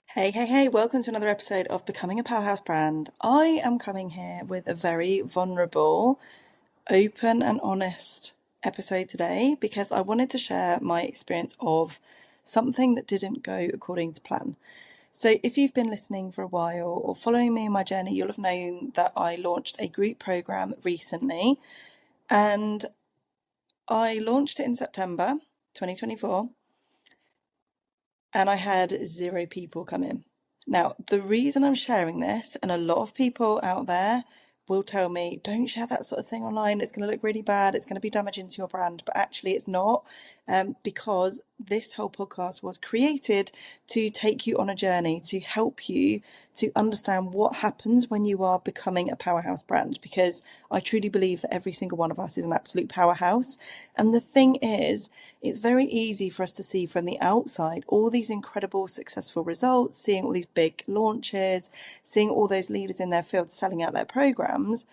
Hey, welcome to another episode of Becoming a Powerhouse Brand. I am coming here with a very vulnerable, open, and honest episode today because I wanted to share my experience of something that didn't go according to plan. So, if you've been listening for a while or following me in my journey, you'll have known that I launched a group program recently and I launched it in September 2024 and I had zero people come in. Now, the reason I'm sharing this, and a lot of people out there will tell me, don't share that sort of thing online. It's going to look really bad. It's going to be damaging to your brand. But actually, it's not, because this whole podcast was created to take you on a journey, to help you to understand what happens when you are becoming a powerhouse brand. Because I truly believe that every single one of us is an absolute powerhouse. And the thing is, it's very easy for us to see from the outside all these incredible successful results, seeing all these big launches, seeing all those leaders in their field selling out their programs.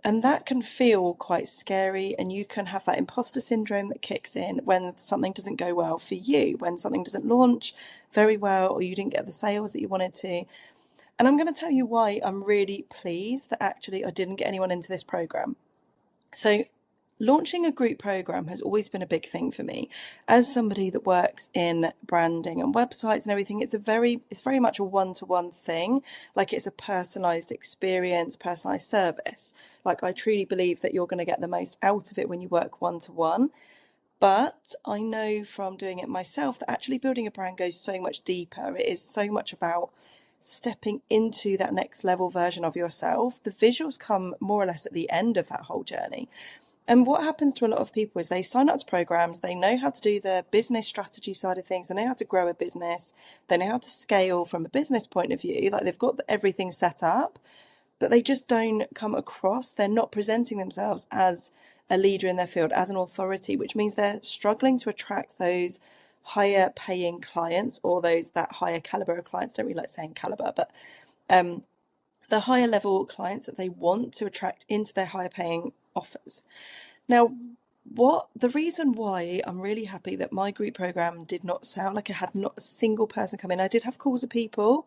And that can feel quite scary, and you can have that imposter syndrome that kicks in when something doesn't go well for you, when something doesn't launch very well, or you didn't get the sales that you wanted to. And I'm going to tell you why I'm really pleased that actually I didn't get anyone into this program. So, launching a group program has always been a big thing for me. As somebody that works in branding and websites and everything, it's very much a one-to-one thing. Like, it's a personalized experience, personalized service. Like, I truly believe that you're going to get the most out of it when you work one-to-one. But I know from doing it myself that actually building a brand goes so much deeper. It is so much about stepping into that next level version of yourself. The visuals come more or less at the end of that whole journey. And what happens to a lot of people is they sign up to programs, they know how to do the business strategy side of things, they know how to grow a business, they know how to scale from a business point of view, like they've got everything set up, but they just don't come across, they're not presenting themselves as a leader in their field, as an authority, which means they're struggling to attract those higher paying clients, or those that higher caliber of clients. Don't really like saying caliber, but the higher level clients that they want to attract into their higher paying offers. Now, what the reason why I'm really happy that my group program did not sell, like I had not a single person come in. I did have calls with people,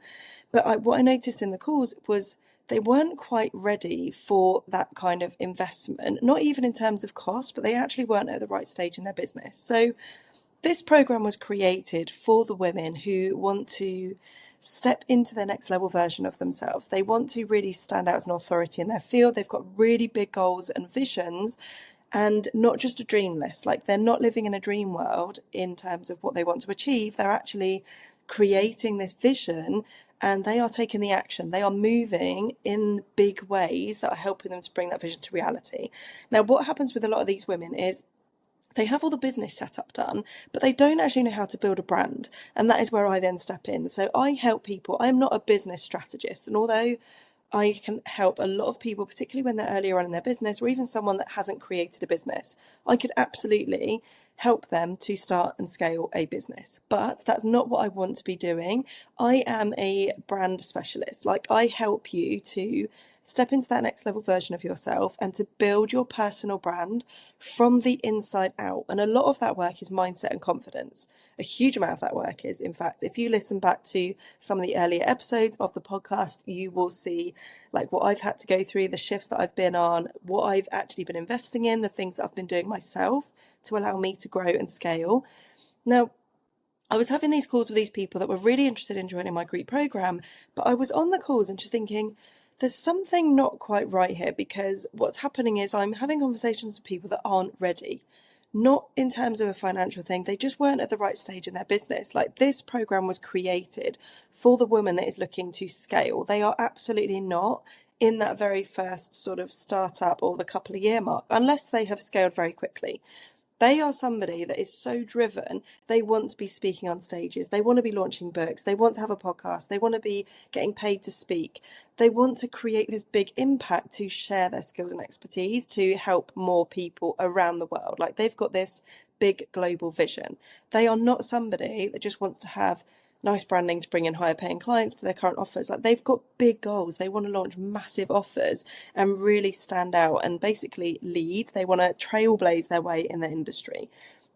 but what I noticed in the calls was they weren't quite ready for that kind of investment, not even in terms of cost, but they actually weren't at the right stage in their business. So this program was created for the women who want to step into their next level version of themselves. They want to really stand out as an authority in their field. They've got really big goals and visions, and not just a dream list. Like, they're not living in a dream world in terms of what they want to achieve. They're actually creating this vision, and they are taking the action. They are moving in big ways that are helping them to bring that vision to reality. Now, what happens with a lot of these women is they have all the business setup done, but they don't actually know how to build a brand. And that is where I then step in. So I help people. I'm not a business strategist. And although I can help a lot of people, particularly when they're earlier on in their business, or even someone that hasn't created a business, I could absolutely help them to start and scale a business. But that's not what I want to be doing. I am a brand specialist. Like, I help you to step into that next level version of yourself and to build your personal brand from the inside out. And a lot of that work is mindset and confidence. A huge amount of that work is, in fact, if you listen back to some of the earlier episodes of the podcast, you will see like what I've had to go through, the shifts that I've been on, what I've actually been investing in, the things that I've been doing myself to allow me to grow and scale. Now, I was having these calls with these people that were really interested in joining my group program, but I was on the calls and just thinking, there's something not quite right here, because what's happening is I'm having conversations with people that aren't ready. Not in terms of a financial thing, they just weren't at the right stage in their business. Like, this program was created for the woman that is looking to scale. They are absolutely not in that very first sort of startup or the couple of year mark, unless they have scaled very quickly. They are somebody that is so driven. They want to be speaking on stages. They want to be launching books. They want to have a podcast. They want to be getting paid to speak. They want to create this big impact to share their skills and expertise to help more people around the world. Like, they've got this big global vision. They are not somebody that just wants to have nice branding to bring in higher paying clients to their current offers. Like, they've got big goals. They want to launch massive offers and really stand out and basically lead. They want to trailblaze their way in the industry.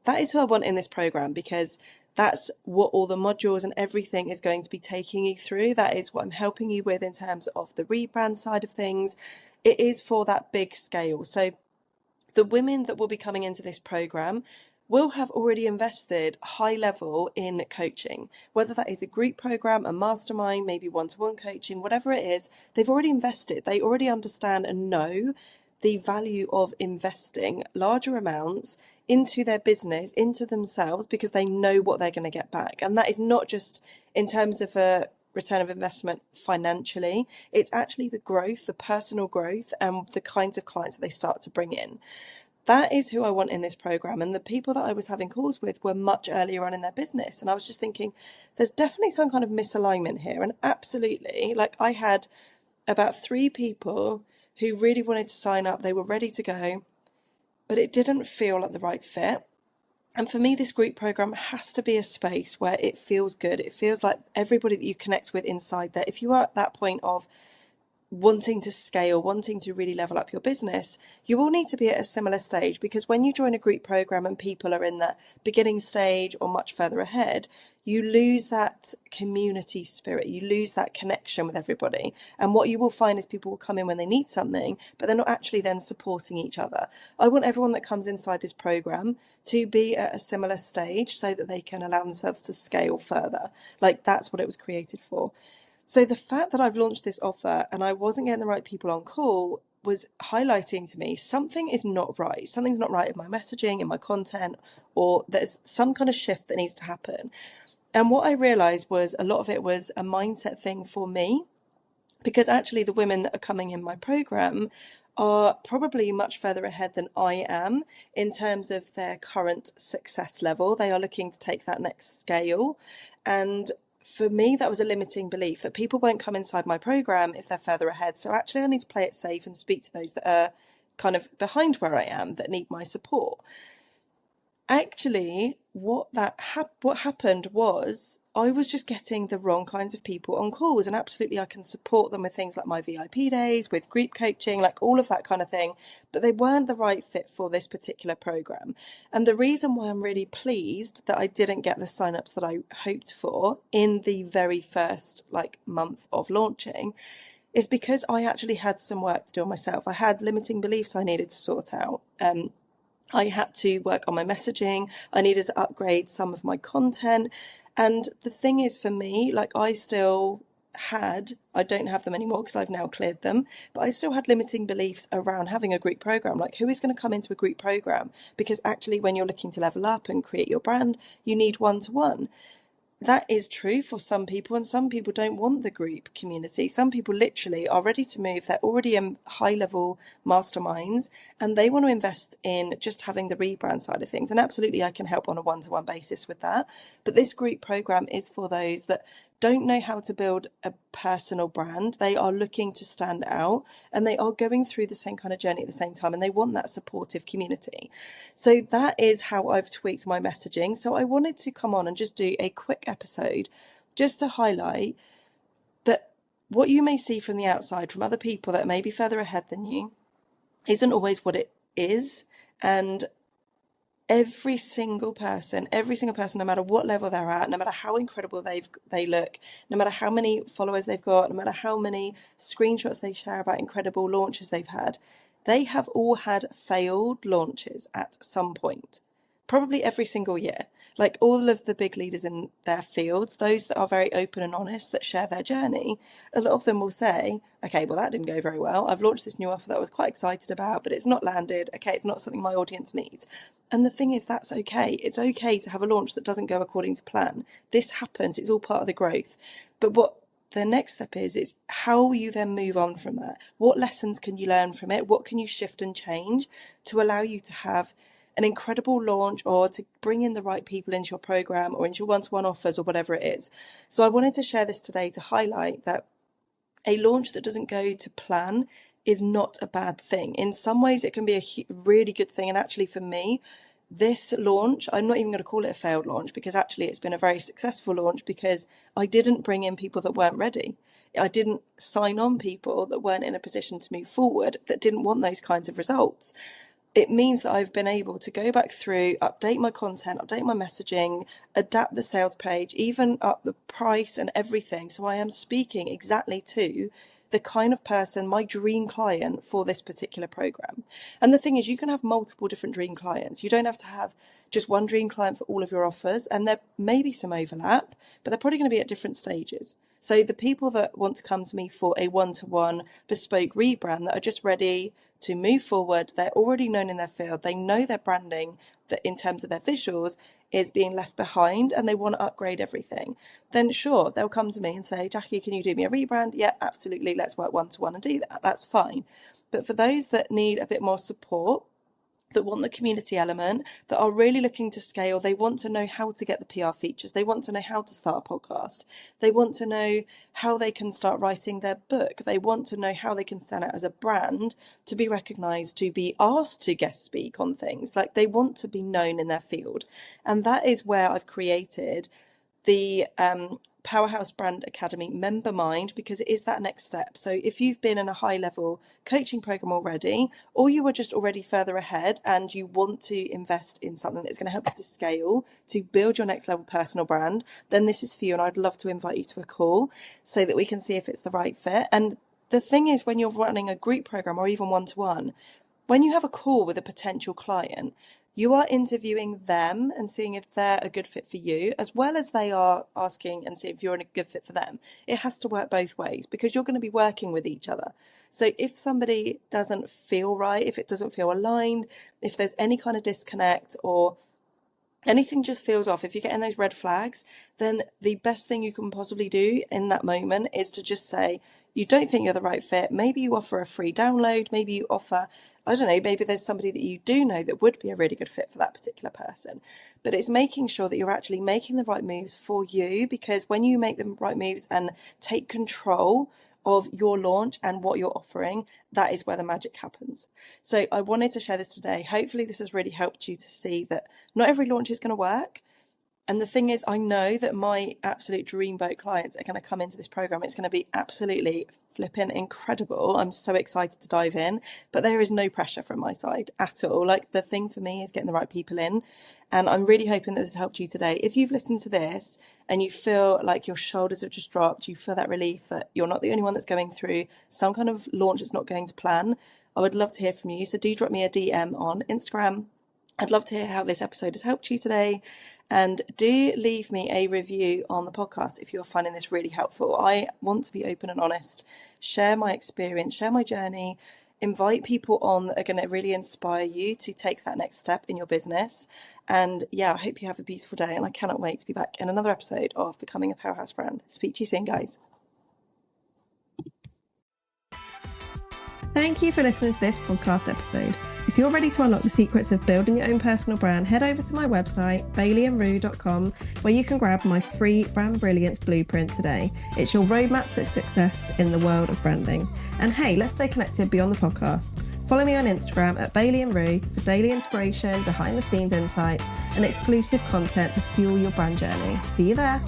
That is who I want in this program, because That's what all the modules and everything is going to be taking you through. That is what I'm helping you with in terms of the rebrand side of things. It is for that big scale. So the women that will be coming into this program will have already invested high level in coaching, whether that is a group program, a mastermind, maybe one-to-one coaching, whatever it is. They've already invested. They already understand and know the value of investing larger amounts into their business, into themselves, because they know what they're going to get back. And that is not just in terms of a return of investment financially, it's actually the growth, the personal growth, and the kinds of clients that they start to bring in. That is who I want in this program. And the people that I was having calls with were much earlier on in their business. And I was just thinking, there's definitely some kind of misalignment here. And absolutely, like, I had about 3 people who really wanted to sign up. They were ready to go, but it didn't feel like the right fit. And for me, this group program has to be a space where it feels good. It feels like everybody that you connect with inside there, if you are at that point of wanting to scale, wanting to really level up your business, you all need to be at a similar stage, because when you join a group program and people are in that beginning stage or much further ahead, you lose that community spirit, you lose that connection with everybody. And what you will find is people will come in when they need something, but they're not actually then supporting each other. I want everyone that comes inside this program to be at a similar stage so that they can allow themselves to scale further. Like, that's what it was created for. So the fact that I've launched this offer and I wasn't getting the right people on call was highlighting to me something is not right. Something's not right in my messaging, in my content, or there's some kind of shift that needs to happen. And what I realized was a lot of it was a mindset thing for me, because actually the women that are coming in my program are probably much further ahead than I am in terms of their current success level. They are looking to take that next scale. And for me, that was a limiting belief that people won't come inside my program if they're further ahead. So actually, I need to play it safe and speak to those that are kind of behind where I am, that need my support. Actually, what happened was I was just getting the wrong kinds of people on calls, and absolutely I can support them with things like my VIP days, with group coaching, like all of that kind of thing, but they weren't the right fit for this particular program. And the reason why I'm really pleased that I didn't get the signups that I hoped for in the very first month of launching is because I actually had some work to do on myself. I had limiting beliefs I needed to sort out. I had to work on my messaging. I needed to upgrade some of my content. And the thing is, for me, I don't have them anymore because I've now cleared them, but I still had limiting beliefs around having a group program. Like, who is going to come into a group program? Because actually, when you're looking to level up and create your brand, you need one-to-one. That is true for some people, and some people don't want the group community. Some people literally are ready to move. They're already in high-level masterminds, and they want to invest in just having the rebrand side of things. And absolutely, I can help on a one-to-one basis with that. But this group program is for those that don't know how to build a personal brand. They are looking to stand out, and they are going through the same kind of journey at the same time, and they want that supportive community. So that is how I've tweaked my messaging. So I wanted to come on and just do a quick episode just to highlight that what you may see from the outside, from other people that may be further ahead than you, isn't always what it is. And every single person, no matter what level they're at, no matter how incredible they look, no matter how many followers they've got, no matter how many screenshots they share about incredible launches they've had, they have all had failed launches at some point. Probably every single year. Like all of the big leaders in their fields, those that are very open and honest, that share their journey, a lot of them will say, okay, well, that didn't go very well. I've launched this new offer that I was quite excited about, but it's not landed. Okay, it's not something my audience needs. And the thing is, that's okay. It's okay to have a launch that doesn't go according to plan. This happens. It's all part of the growth. But what the next step is how you then move on from that. What lessons can you learn from it? What can you shift and change to allow you to have an incredible launch, or to bring in the right people into your program or into your one-to-one offers or whatever it is. So I wanted to share this today to highlight that a launch that doesn't go to plan is not a bad thing. In some ways, it can be a really good thing. And actually for me, this launch, I'm not even going to call it a failed launch, because actually it's been a very successful launch, because I didn't bring in people that weren't ready. I didn't sign on people that weren't in a position to move forward, that didn't want those kinds of results. it means that I've been able to go back through, update my content, update my messaging, adapt the sales page, even up the price and everything. So I am speaking exactly to the kind of person, my dream client for this particular program. And the thing is, you can have multiple different dream clients. You don't have to have just one dream client for all of your offers. And there may be some overlap, but they're probably going to be at different stages. So the people that want to come to me for a one-to-one bespoke rebrand, that are just ready to move forward, they're already known in their field, they know their branding, that in terms of their visuals is being left behind, and they want to upgrade everything, then sure, they'll come to me and say, Jacquie, can you do me a rebrand? Yeah, absolutely, let's work one-to-one and do that. That's fine. But for those that need a bit more support, that want the community element, that are really looking to scale, they want to know how to get the PR features, they want to know how to start a podcast, they want to know how they can start writing their book, they want to know how they can stand out as a brand, to be recognised, to be asked to guest speak on things, like they want to be known in their field. And that is where I've created the Powerhouse Brand Academy member mind, because it is that next step. So if you've been in a high level coaching program already, or you are just already further ahead and you want to invest in something that's going to help you to scale, to build your next level personal brand, then this is for you. And I'd love to invite you to a call so that we can see if it's the right fit. And the thing is, when you're running a group program or even one-to-one, when you have a call with a potential client, you are interviewing them and seeing if they're a good fit for you, as well as they are asking and seeing if you're a good fit for them. It has to work both ways, because you're going to be working with each other. So if somebody doesn't feel right, if it doesn't feel aligned, if there's any kind of disconnect or anything just feels off, if you're getting those red flags, then the best thing you can possibly do in that moment is to just say, you don't think you're the right fit. Maybe you offer a free download. Maybe you offer, I don't know, maybe there's somebody that you do know that would be a really good fit for that particular person. But it's making sure that you're actually making the right moves for you, because when you make the right moves and take control of your launch and what you're offering, that is where the magic happens. So I wanted to share this today. Hopefully this has really helped you to see that not every launch is going to work. And the thing is, I know that my absolute dreamboat clients are going to come into this program. It's going to be absolutely flipping incredible. I'm so excited to dive in, but there is no pressure from my side at all. Like, the thing for me is getting the right people in. And I'm really hoping that this has helped you today. If you've listened to this and you feel like your shoulders have just dropped, you feel that relief that you're not the only one that's going through some kind of launch that's not going to plan, I would love to hear from you. So do drop me a DM on Instagram. I'd love to hear how this episode has helped you today. And do leave me a review on the podcast if you're finding this really helpful. I want to be open and honest, share my experience, share my journey, invite people on that are going to really inspire you to take that next step in your business. And yeah, I hope you have a beautiful day, and I cannot wait to be back in another episode of Becoming a Powerhouse Brand. Speak to you soon, guys. Thank you for listening to this podcast episode. If you're ready to unlock the secrets of building your own personal brand, head over to my website, baileyandrue.com, where you can grab my free Brand Brilliance Blueprint today. It's your roadmap to success in the world of branding. And hey, let's stay connected beyond the podcast. Follow me on Instagram at baileyandrue for daily inspiration, behind the scenes insights, and exclusive content to fuel your brand journey. See you there.